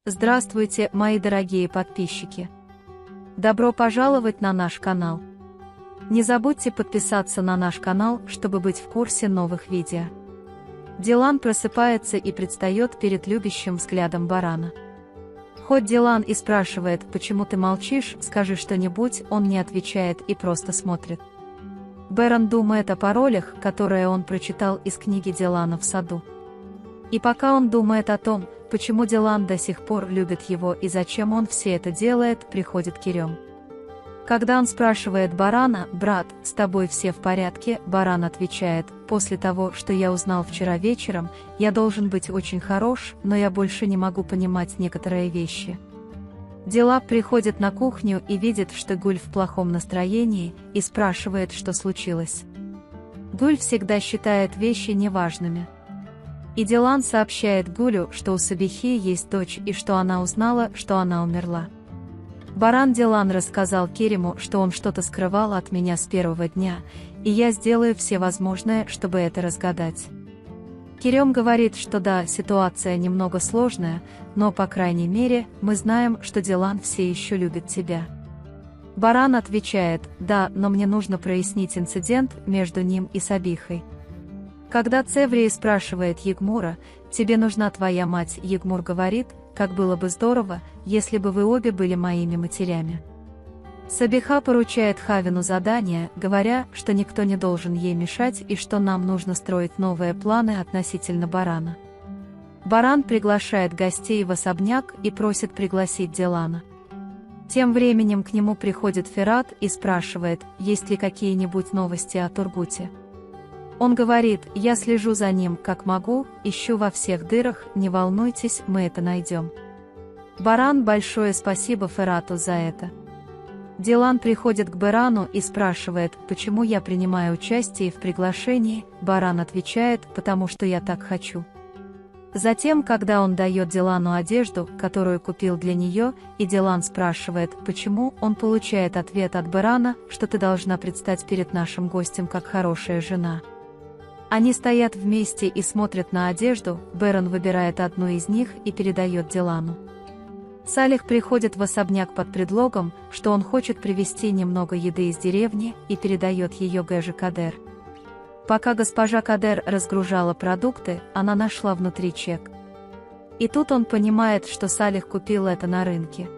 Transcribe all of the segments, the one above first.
Здравствуйте, мои дорогие подписчики! Добро пожаловать на наш канал! Не забудьте подписаться на наш канал, чтобы быть в курсе новых видео. Дилан просыпается и предстает перед любящим взглядом Борана. Хоть Дилан и спрашивает, почему ты молчишь, скажи что-нибудь, он не отвечает и просто смотрит. Боран думает о паролях, которые он прочитал из книги Дилана в саду. И пока он думает о том, почему Дилан до сих пор любит его и зачем он все это делает, приходит Керем. Когда он спрашивает Борана: «Брат, с тобой все в порядке?» Боран отвечает: «После того, что я узнал вчера вечером, я должен быть очень хорош, но я больше не могу понимать некоторые вещи». Дилан приходит на кухню и видит, что Гуль в плохом настроении, и спрашивает, что случилось. Гуль всегда считает вещи неважными. И Дилан сообщает Гулю, что у Сабихи есть дочь и что она узнала, что она умерла. Боран: Дилан рассказал Керему, что он что-то скрывал от меня с первого дня, и я сделаю все возможное, чтобы это разгадать. Керем говорит, что да, ситуация немного сложная, но по крайней мере, мы знаем, что Дилан все еще любит тебя. Боран отвечает: да, но мне нужно прояснить инцидент между ним и Сабихой. Когда Цеврий спрашивает Егмура: тебе нужна твоя мать, Егмур говорит: как было бы здорово, если бы вы обе были моими матерями. Сабиха поручает Хавину задание, говоря, что никто не должен ей мешать и что нам нужно строить новые планы относительно Борана. Боран приглашает гостей в особняк и просит пригласить Дилана. Тем временем к нему приходит Ферат и спрашивает, есть ли какие-нибудь новости о Тургуте. Он говорит: я слежу за ним как могу, ищу во всех дырах, не волнуйтесь, мы это найдем. Боран: большое спасибо Ферату за это. Дилан приходит к Борану и спрашивает, почему я принимаю участие в приглашении. Боран отвечает: потому что я так хочу. Затем, когда он дает Дилану одежду, которую купил для нее, и Дилан спрашивает, почему, он получает ответ от Борана, что ты должна предстать перед нашим гостем как хорошая жена. Они стоят вместе и смотрят на одежду, Боран выбирает одну из них и передает Дилану. Салих приходит в особняк под предлогом, что он хочет привезти немного еды из деревни, и передает ее Гэже Кадер. Пока госпожа Кадер разгружала продукты, она нашла внутри чек. И тут он понимает, что Салих купил это на рынке.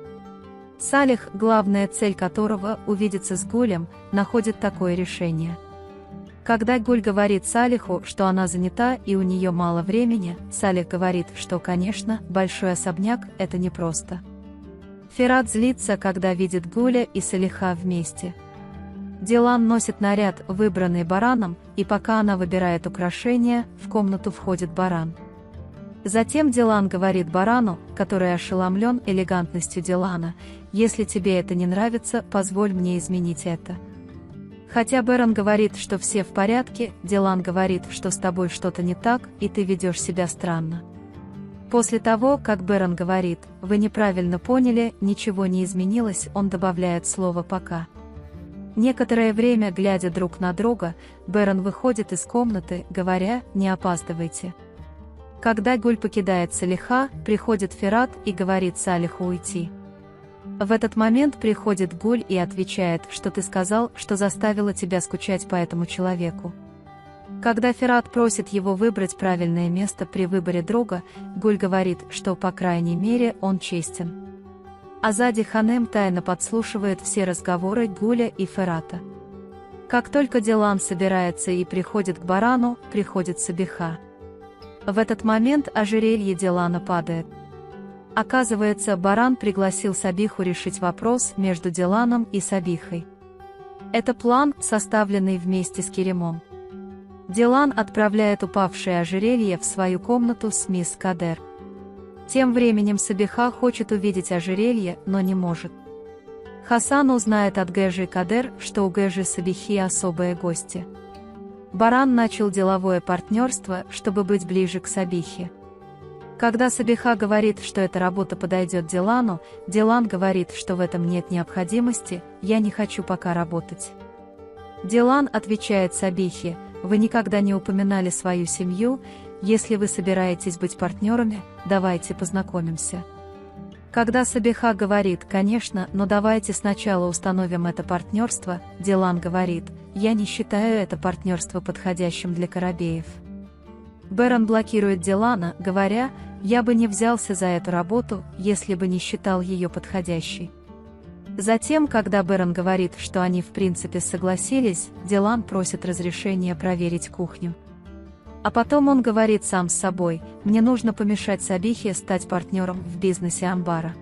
Салих, главная цель которого — увидеться с Гулем, находит такое решение. Когда Гуль говорит Салиху, что она занята и у нее мало времени, Салих говорит, что, конечно, большой особняк — это непросто. Ферат злится, когда видит Гуля и Салиха вместе. Дилан носит наряд, выбранный Бораном, и пока она выбирает украшения, в комнату входит Боран. Затем Дилан говорит Борану, который ошеломлен элегантностью Дилана: если тебе это не нравится, позволь мне изменить это. Хотя Боран говорит, что все в порядке, Дилан говорит, что с тобой что-то не так, и ты ведешь себя странно. После того, как Боран говорит: вы неправильно поняли, ничего не изменилось, он добавляет слово «пока». Некоторое время, глядя друг на друга, Боран выходит из комнаты, говоря: не опаздывайте. Когда Гуль покидает Салиха, приходит Ферат и говорит Салиху уйти. В этот момент приходит Гуль и отвечает, что ты сказал, что заставила тебя скучать по этому человеку. Когда Ферат просит его выбрать правильное место при выборе друга, Гуль говорит, что, по крайней мере, он честен. Азади Ханем тайно подслушивает все разговоры Гуля и Ферата. Как только Дилан собирается и приходит к Борану, приходит Сабиха. В этот момент ожерелье Дилана падает. Оказывается, Боран пригласил Сабиху решить вопрос между Диланом и Сабихой. Это план, составленный вместе с Керемом. Дилан отправляет упавшее ожерелье в свою комнату с мисс Кадер. Тем временем Сабиха хочет увидеть ожерелье, но не может. Хасан узнает от Гэжи Кадер, что у Гэжи Сабихи особые гости. Боран начал деловое партнерство, чтобы быть ближе к Сабихе. Когда Сабиха говорит, что эта работа подойдет Дилану, Дилан говорит, что в этом нет необходимости, я не хочу пока работать. Дилан отвечает Сабихе: вы никогда не упоминали свою семью, если вы собираетесь быть партнерами, давайте познакомимся. Когда Сабиха говорит: «Конечно, но давайте сначала установим это партнерство», Дилан говорит: «Я не считаю это партнерство подходящим для Карабеев». Берон блокирует Дилана, говоря: «Я бы не взялся за эту работу, если бы не считал ее подходящей». Затем, когда Берон говорит, что они в принципе согласились, Дилан просит разрешения проверить кухню. А потом он говорит сам с собой: «Мне нужно помешать Сабихе стать партнером в бизнесе амбара».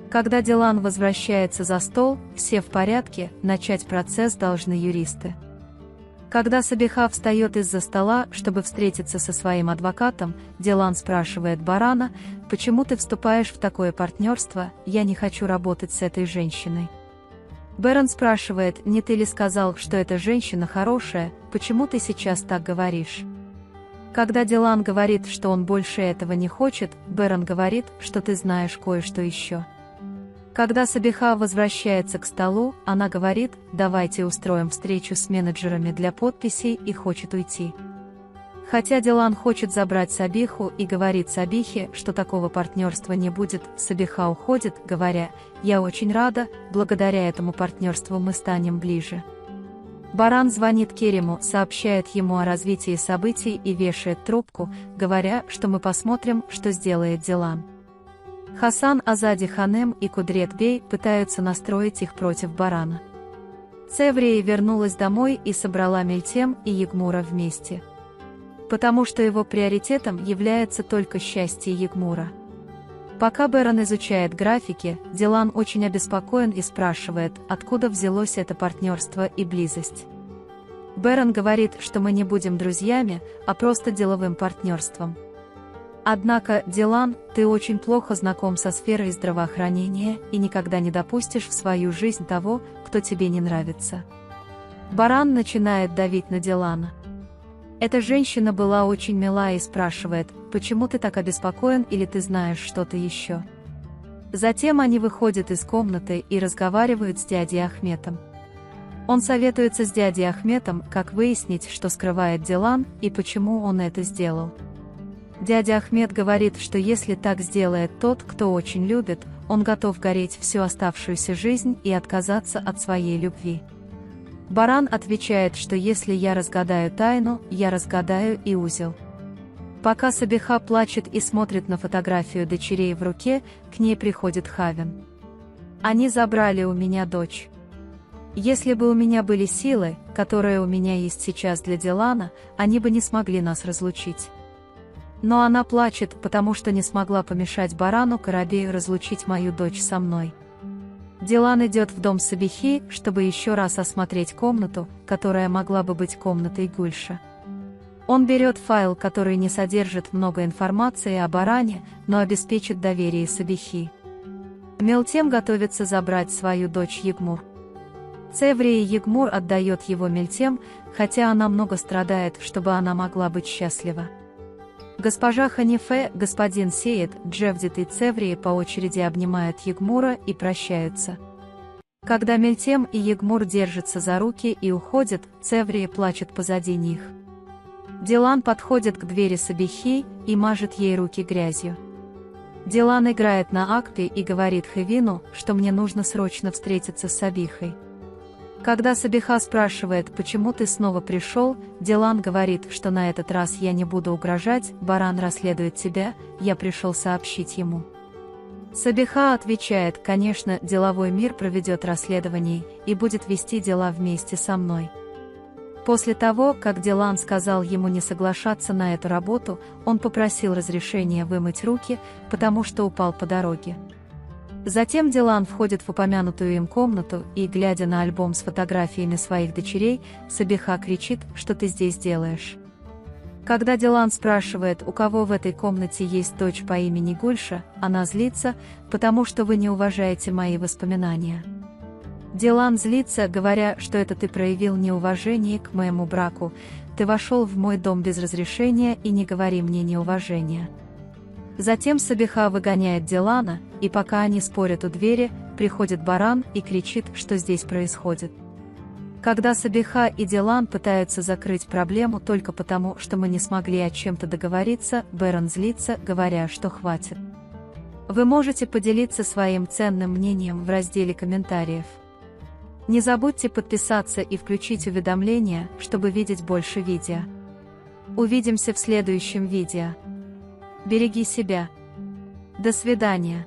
Когда Дилан возвращается за стол, все в порядке, начать процесс должны юристы. Когда Сабиха встает из-за стола, чтобы встретиться со своим адвокатом, Дилан спрашивает Барана: «Почему ты вступаешь в такое партнерство? Я не хочу работать с этой женщиной». Берон спрашивает: «Не ты ли сказал, что эта женщина хорошая, почему ты сейчас так говоришь?» Когда Дилан говорит, что он больше этого не хочет, Берон говорит, что ты знаешь кое-что еще. Когда Сабиха возвращается к столу, она говорит: «Давайте устроим встречу с менеджерами для подписей», и хочет уйти. Хотя Дилан хочет забрать Сабиху и говорит Сабихе, что такого партнерства не будет, Сабиха уходит, говоря: «Я очень рада, благодаря этому партнерству мы станем ближе». Баран звонит Кериму, сообщает ему о развитии событий и вешает трубку, говоря, что мы посмотрим, что сделает Дилан. Хасан Азади Ханем и Кудрет Бей пытаются настроить их против Барана. Цеврия вернулась домой и собрала Мельтем и Егмура вместе. Потому что его приоритетом является только счастье Егмура. Пока Берон изучает графики, Дилан очень обеспокоен и спрашивает, откуда взялось это партнерство и близость. Берон говорит, что мы не будем друзьями, а просто деловым партнерством. Однако, Дилан, ты очень плохо знаком со сферой здравоохранения и никогда не допустишь в свою жизнь того, кто тебе не нравится. Баран начинает давить на Дилана. Эта женщина была очень мила и спрашивает: «Почему ты так обеспокоен, или ты знаешь что-то еще?» Затем они выходят из комнаты и разговаривают с дядей Ахметом. Он советуется с дядей Ахметом, как выяснить, что скрывает Дилан и почему он это сделал. Дядя Ахмед говорит, что если так сделает тот, кто очень любит, он готов гореть всю оставшуюся жизнь и отказаться от своей любви. Баран отвечает, что если я разгадаю тайну, я разгадаю и узел. Пока Сабиха плачет и смотрит на фотографию дочерей в руке, к ней приходит Хавин. «Они забрали у меня дочь. Если бы у меня были силы, которые у меня есть сейчас для Дилана, они бы не смогли нас разлучить». Но она плачет, потому что не смогла помешать Барану Карабею разлучить мою дочь со мной. Дилан идет в дом Сабихи, чтобы еще раз осмотреть комнату, которая могла бы быть комнатой Гульша. Он берет файл, который не содержит много информации о Баране, но обеспечит доверие Сабихи. Мелтем готовится забрать свою дочь Егмур. Цеврия Егмур отдает его Мельтем, хотя она много страдает, чтобы она могла быть счастлива. Госпожа Ханифе, господин Сеид, Джевдит и Цеврия по очереди обнимают Егмура и прощаются. Когда Мельтем и Егмур держатся за руки и уходят, Цеврия плачет позади них. Дилан подходит к двери Сабихи и мажет ей руки грязью. Дилан играет на акпе и говорит Хевину, что мне нужно срочно встретиться с Сабихой. Когда Сабиха спрашивает, почему ты снова пришел, Дилан говорит, что на этот раз я не буду угрожать, Баран расследует тебя, я пришел сообщить ему. Сабиха отвечает: конечно, деловой мир проведет расследование и будет вести дела вместе со мной. После того, как Дилан сказал ему не соглашаться на эту работу, он попросил разрешения вымыть руки, потому что упал по дороге. Затем Дилан входит в упомянутую им комнату и, глядя на альбом с фотографиями своих дочерей, Сабиха кричит: «Что ты здесь делаешь?». Когда Дилан спрашивает, у кого в этой комнате есть дочь по имени Гульша, она злится, потому что вы не уважаете мои воспоминания. Дилан злится, говоря, что это ты проявил неуважение к моему браку, ты вошел в мой дом без разрешения и не говори мне неуважения. Затем Сабиха выгоняет Дилана, и пока они спорят у двери, приходит Баран и кричит, что здесь происходит. Когда Сабиха и Дилан пытаются закрыть проблему только потому, что мы не смогли о чем-то договориться, Берон злится, говоря, что хватит. Вы можете поделиться своим ценным мнением в разделе комментариев. Не забудьте подписаться и включить уведомления, чтобы видеть больше видео. Увидимся в следующем видео. Береги себя. До свидания.